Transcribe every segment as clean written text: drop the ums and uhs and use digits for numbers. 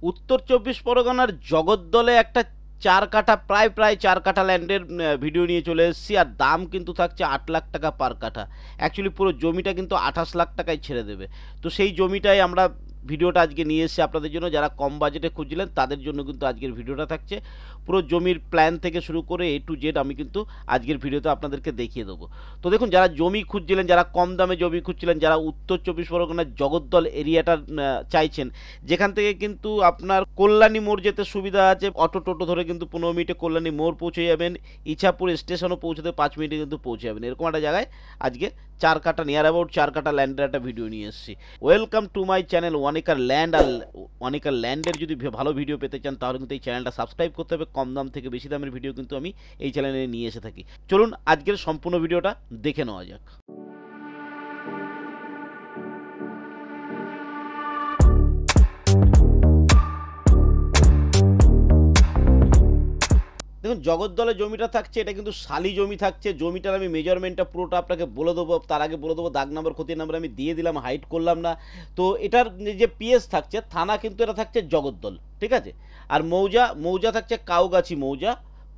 উত্তর চব্বিশ পরগনার জগদ্দলে একটা 4 কাঠা প্রায় 4 কাঠা ল্যান্ডের ভিডিও নিয়ে চলে এসেছি। আর দাম কিন্তু থাকছে 8 লাখ টাকা পার কাঠা। অ্যাকচুয়ালি পুরো জমিটা কিন্তু 28 লাখ টাকায় ছেড়ে দেবে। তো সেই জমিটাই আমরা ভিডিওটা আজকে নিয়ে এসেছি আপনাদের জন্য। যারা কম বাজেটে খুঁজছিলেন তাদের জন্য কিন্তু আজকের ভিডিওটা থাকছে। পুরো জমির প্ল্যান থেকে শুরু করে A to Z আমি কিন্তু আজকের ভিডিওতে আপনাদেরকে দেখিয়ে দেবো। তো দেখুন, যারা জমি খুঁজছিলেন, যারা কম দামে জমি খুঁজছিলেন, যারা উত্তর চব্বিশ পরগনার জগদ্দল এরিয়াটা চাইছেন, যেখান থেকে কিন্তু আপনার কল্যাণী মোড় যেতে সুবিধা আছে, অটো টোটো ধরে কিন্তু 15 মিনিটে কল্যাণী মোড় পৌঁছে যাবেন, ইছাপুর স্টেশনও পৌঁছতে 5 মিনিটে কিন্তু পৌঁছে যাবেন। এরকম একটা জায়গায় আজকে 4 কাঠা, নিয়ার অ্যাবাউট 4 কাঠা ল্যান্ডের একটা ভিডিও নিয়ে এসেছি। Welcome to my channel Wanikar land. আর ওয়ানিকার ল্যান্ডের যদি ভালো ভিডিও পেতে চান তাহলে কিন্তু এই চ্যানেলটা সাবস্ক্রাইব করতে হবে। কম দাম থেকে বেশি দামের ভিডিও কিন্তু আমি এই চ্যানেলে নিয়ে এসে থাকি। চলুন আজকের সম্পূর্ণ ভিডিওটা দেখে নেওয়া যাক। দেখুন, জগদ্দলে জমিটা থাকছে, এটা কিন্তু শালি জমি থাকছে। জমিটার আমি মেজারমেন্টটা পুরোটা আপনাকে বলে দেবো। তার আগে বলে দেবো, দাগ নাম্বার খতিয়ান নাম্বার আমি দিয়ে দিলাম, হাইড করলাম না। তো এটার যে পিএস থাকছে, থানা কিন্তু এটা থাকছে জগদ্দল, ঠিক আছে। আর মৌজা থাকছে কাউগাছি মৌজা,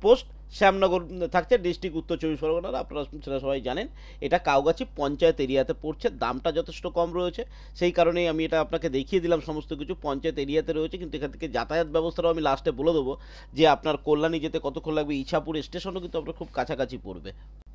পোস্ট শ্যামনগর থাকছে, ডিস্ট্রিক্ট উত্তর চব্বিশ পরগনার। আপনারা সেটা সবাই জানেন। এটা কাউগাছি পঞ্চায়েত এরিয়াতে পড়ছে। দামটা যথেষ্ট কম রয়েছে, সেই কারণেই আমি এটা আপনাকে দেখিয়ে দিলাম। সমস্ত কিছু পঞ্চায়েত এরিয়াতে রয়েছে, কিন্তু এখান থেকে যাতায়াত ব্যবস্থাটাও আমি লাস্টে বলে দেবো যে আপনার কল্যাণী যেতে কতক্ষণ লাগবে। ইছাপুর স্টেশনও কিন্তু আপনার খুব কাছাকাছি পড়বে।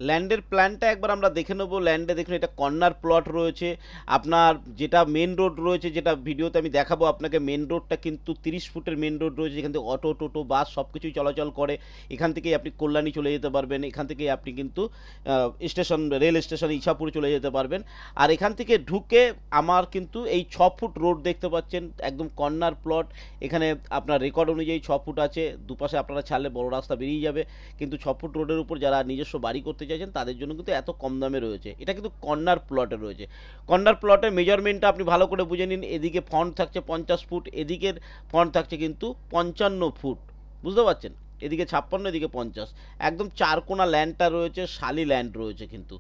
ল্যান্ডের প্ল্যানটা একবার আমরা দেখে নেবো। ল্যান্ডে দেখুন, এটা কর্নার প্লট রয়েছে। আপনার যেটা মেন রোড রয়েছে, যেটা ভিডিওতে আমি দেখাবো আপনাকে, মেন রোডটা কিন্তু 30 ফুটের মেন রোড রয়েছে, যেখান থেকে অটো টোটো বাস সব কিছুই চলাচল করে। এখান থেকেই আপনি কল্যাণী চলে যেতে পারবেন, এখান থেকেই আপনি কিন্তু রেল স্টেশন ইছাপুরে চলে যেতে পারবেন। আর এখান থেকে ঢুকে আমার কিন্তু এই 6 ফুট রোড দেখতে পাচ্ছেন, একদম কর্নার প্লট। এখানে আপনার রেকর্ড অনুযায়ী 6 ফুট আছে, দুপাশে আপনারা ছাড়লে বড় রাস্তা বেরিয়ে যাবে। কিন্তু 6 ফুট রোডের উপর যারা নিজস্ব বাড়ি করতে চাইছেন তাদের জন্য কিন্তু এত কম দামে রয়েছে। এটা কিন্তু কর্নার প্লটে রয়েছে। কর্নার প্লটের মেজারমেন্টটা আপনি ভালো করে বুঝে নিন। এদিকে ফ্রন্ট থাকছে 50 ফুট, এদিকের ফ্রন্ট থাকছে কিন্তু 55 ফুট, বুঝতে পারছেন। এদিকে 56, এদিকে 50। একদম চারকোনা ল্যান্ডটা রয়েছে, শালি ল্যান্ড রয়েছে কিন্তু,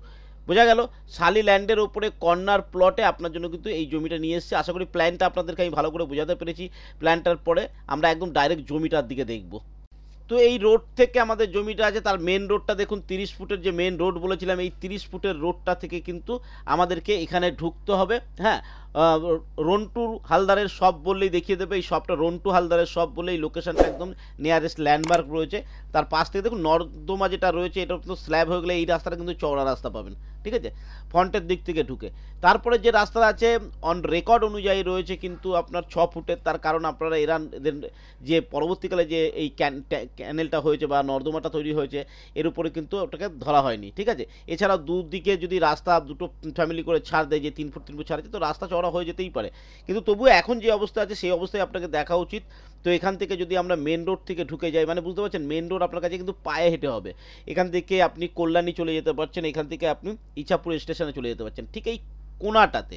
বোঝা গেল। শালি ল্যান্ডের ওপরে কর্নার প্লটে আপনার জন্য কিন্তু এই জমিটা নিয়ে এসেছে। আশা করি প্ল্যানটা আপনাদেরকে আমি ভালো করে বোঝাতে পেরেছি। প্ল্যানটার পরে আমরা একদম ডাইরেক্ট জমিটার দিকে দেখব। তো এই রোড থেকে আমাদের জমিটা আছে, তার মেন রোডটা দেখুন, 30 ফুটের যে মেন রোড বলেছিলাম, এই 30 ফুটের রোডটা থেকে কিন্তু আমাদেরকে এখানে ঢুকতে হবে। হ্যাঁ, রন্টু হালদারের শপ বললেই দেখিয়ে দেবে। এই শপটা রন্টু হালদারের শপ বলেই, লোকেশনটা একদম নিয়ারেস্ট ল্যান্ডমার্ক রয়েছে। তার পাশ থেকে দেখুন নর্দমা যেটা রয়েছে, এটা কিন্তু স্ল্যাব হয়ে গেলে এই রাস্তাটা কিন্তু চওড়া রাস্তা পাবেন, ঠিক আছে, ফ্রন্টের দিক থেকে ঢুকে। তারপরে যে রাস্তা আছে অন রেকর্ড অনুযায়ী রয়েছে কিন্তু আপনার 6 ফুটের। তার কারণ আপনারা এদের যে পরবর্তীকালে যে এই ক্যানেলটা হয়েছে বা নর্দমাটা তৈরি হয়েছে, এর উপরে কিন্তু ওটাকে ধরা হয়নি, ঠিক আছে। এছাড়াও দুদিকে যদি রাস্তা দুটো ফ্যামিলি করে ছাড় দেয়, যে 3 ফুট 3 ফুট ছাড় আছে, তো রাস্তা চওড়া হয়ে যেতেই পারে। কিন্তু তবুও এখন যে অবস্থা আছে সেই অবস্থায় আপনাকে দেখা উচিত। তো এখান থেকে যদি আমরা মেন রোড থেকে ঢুকে যাই, মানে বুঝতে পারছেন, মেন রোড আপনার কাছে কিন্তু পায়ে হেঁটে হবে। এখান থেকে আপনি কল্যাণী চলে যেতে পারছেন, এখান থেকে আপনি ইছাপুর স্টেশনে চলে যেতে পারছেন। ঠিক এই কোনাটাতে,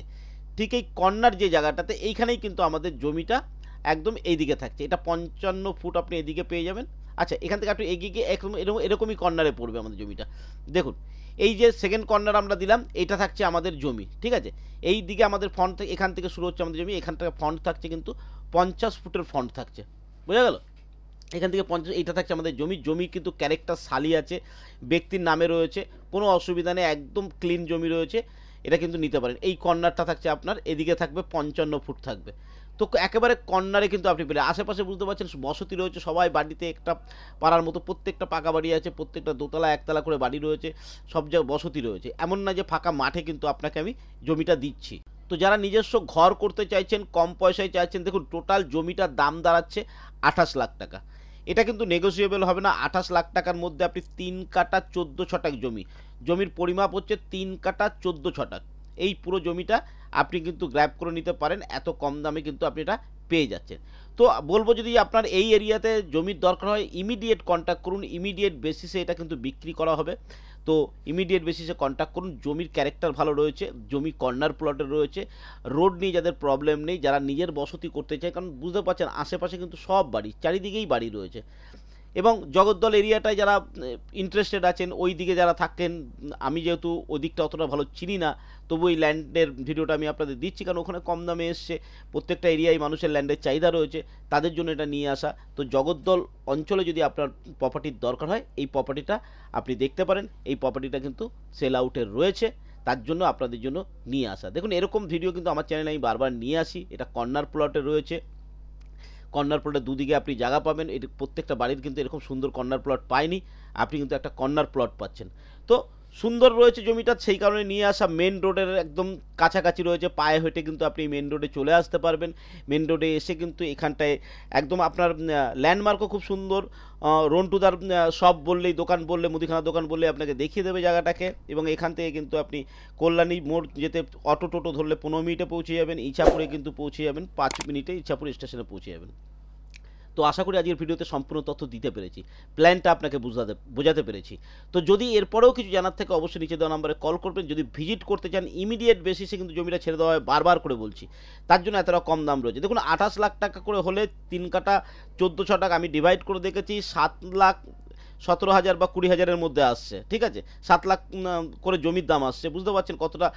ঠিক এই কর্নার যে জায়গাটাতে, এইখানেই কিন্তু আমাদের জমিটা একদম এইদিকে থাকছে। এটা 55 ফুট আপনি এদিকে পেয়ে যাবেন। আচ্ছা, এখান থেকে একটু এগিয়ে গিয়ে এরকমই কর্নারে পড়বে আমাদের জমিটা। দেখুন, এই যে সেকেন্ড কর্নার আমরা দিলাম, এইটা থাকছে আমাদের জমি, ঠিক আছে। এই দিকে আমাদের ফ্রন্ট থেকে, এখান থেকে শুরু হচ্ছে আমাদের জমি। এখান থেকে ফ্রন্ট থাকছে কিন্তু 50 ফুটের ফ্রন্ট থাকছে, বোঝা গেল। এখান থেকে 50, এইটা থাকছে আমাদের জমি কিন্তু ক্যারেক্টার শালি আছে, ব্যক্তির নামে রয়েছে, কোনো অসুবিধা নেই, একদম ক্লিন জমি রয়েছে। এটা কিন্তু নিতে পারেন। এই কর্নারটা থাকছে আপনার, এদিকে থাকবে 55 ফুট থাকবে। তো একেবারে কর্নারে কিন্তু আপনি পেলে, আশেপাশে বুঝতে পারছেন বসতি রয়েছে, সবাই বাড়িতে একটা পাড়ার মতো প্রত্যেকটা পাকা বাড়ি আছে, প্রত্যেকটা দোতলা একতলা করে বাড়ি রয়েছে, সব জায়গায় বসতি রয়েছে। এমন না যে ফাঁকা মাঠে কিন্তু আপনাকে আমি জমিটা দিচ্ছি। তো যারা নিজস্ব ঘর করতে চাইছেন, কম পয়সায় চাইছেন, দেখুন টোটাল জমিটার দাম দাঁড়াচ্ছে 28 লাখ টাকা। এটা কিন্তু নেগোসিয়েবল হবে না। 28 লাখ টাকার মধ্যে আপনি 3 কাটা 14 ছটাক জমির পরিমাপ হচ্ছে 3 কাটা 14 ছটাক। এই পুরো জমিটা আপনি কিন্তু গ্র্যাব করে নিতে পারেন। এত কম দামে কিন্তু আপনি এটা পেয়ে যাচ্ছেন। তো বলবো, যদি আপনার এই এরিয়াতে জমির দরকার হয়, ইমিডিয়েট কন্ট্যাক্ট করুন। ইমিডিয়েট বেসিসে এটা কিন্তু বিক্রি করা হবে। তো ইমিডিয়েট বেসিসে কন্ট্যাক্ট করুন। জমির ক্যারেক্টার ভালো রয়েছে, জমি কর্নার প্লটে রয়েছে, রোড নিয়ে যাদের প্রবলেম নেই, যারা নিজের বসতি করতে চায়। কারণ বুঝতে পারছেন আশেপাশে কিন্তু সব বাড়ি, চারিদিকেই বাড়ি রয়েছে। এবং জগদ্দল এরিয়াটায় যারা ইন্টারেস্টেড আছেন, ওই দিকে যারা থাকেন, আমি যেহেতু ওই দিকটা অতটা ভালো চিনি না, তবু এই ল্যান্ডের ভিডিওটা আমি আপনাদের দিচ্ছি, কারণ ওখানে কম দামে এসছে, প্রত্যেকটা এরিয়ায় মানুষের ল্যান্ডের চাহিদা রয়েছে, তাদের জন্য এটা নিয়ে আসা। তো জগদ্দল অঞ্চলে যদি আপনার প্রপার্টির দরকার হয়, এই প্রপার্টিটা আপনি দেখতে পারেন। এই প্রপার্টিটা কিন্তু সেল আউটের রয়েছে, তার জন্য আপনাদের জন্য নিয়ে আসা। দেখুন, এরকম ভিডিও কিন্তু আমার চ্যানেলে আমি বারবার নিয়ে আসি। এটা কর্নার প্লটে রয়েছে, কর্নার প্লটের দুদিকে আপনি জায়গা পাবেন। এটি প্রত্যেকটা বাড়ির কিন্তু এরকম সুন্দর কর্নার প্লট পায়নি, আপনি কিন্তু একটা কর্নার প্লট পাচ্ছেন। তো সুন্দর রয়েছে জমিটা, সেই কারণে নিয়ে আসা। মেন রোডের একদম কাছাকাছি রয়েছে, পায়ে হেঁটে কিন্তু আপনি মেন রোডে চলে আসতে পারবেন। মেন রোডে এসে কিন্তু এখানটায় একদম আপনার ল্যান্ডমার্কও খুব সুন্দর। রন্টুদার শপ বললেই, দোকান বললে, মুদিখানা দোকান বললে আপনাকে দেখিয়ে দেবে জায়গাটাকে। এবং এখান থেকে কিন্তু আপনি কল্যাণী মোড় যেতে অটো টোটো ধরলে 15 মিনিটে পৌঁছে যাবেন, ইছাপুরে কিন্তু পৌঁছে যাবেন 5 মিনিটে, ইছাপুর স্টেশনে পৌঁছে যাবেন। তো আশা করি আজকের ভিডিওতে সম্পূর্ণ তথ্য দিতে পেরেছি, প্ল্যানটা আপনাকে বোঝাতে পেরেছি। তো যদি এরপরেও কিছু জানার থেকে অবশ্যই নিচে দেওয়া নাম্বারে কল করবেন। যদি ভিজিট করতে চান ইমিডিয়েট বেসিসে কিন্তু জমিটা ছেড়ে দেওয়া হয়, বারবার করে বলছি, তার জন্য এতটা কম দাম রয়েছে। দেখুন, 28 লাখ টাকা করে হলে 3 কাটা 14 ছটাক আমি ডিভাইড করে দেখেছি, 7,17,000 বা 20,000-এর মধ্যে আসছে। ঠিক আছে, 7 লাখ করে জমির দাম আসছে, বুঝতে পারছেন কতটা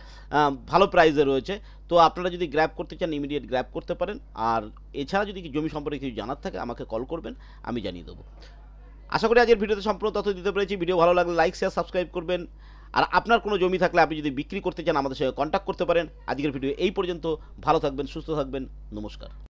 ভালো প্রাইসে রয়েছে। তো আপনারা যদি গ্র্যাব করতে চান ইমিডিয়েট গ্র্যাব করতে পারেন। আর এছাড়া যদি জমি সম্পর্কে কিছু জানার থাকে আমাকে কল করবেন, আমি জানিয়ে দেবো। আশা করি আজকের ভিডিওতে সম্পূর্ণ তথ্য দিতে পেরেছি। ভিডিও ভালো লাগলে লাইক, শেয়ার, সাবস্ক্রাইব করবেন। আর আপনার কোনো জমি থাকলে আপনি যদি বিক্রি করতে চান আমাদের সঙ্গে কন্ট্যাক্ট করতে পারেন। আজকের ভিডিও এই পর্যন্ত। ভালো থাকবেন, সুস্থ থাকবেন, নমস্কার।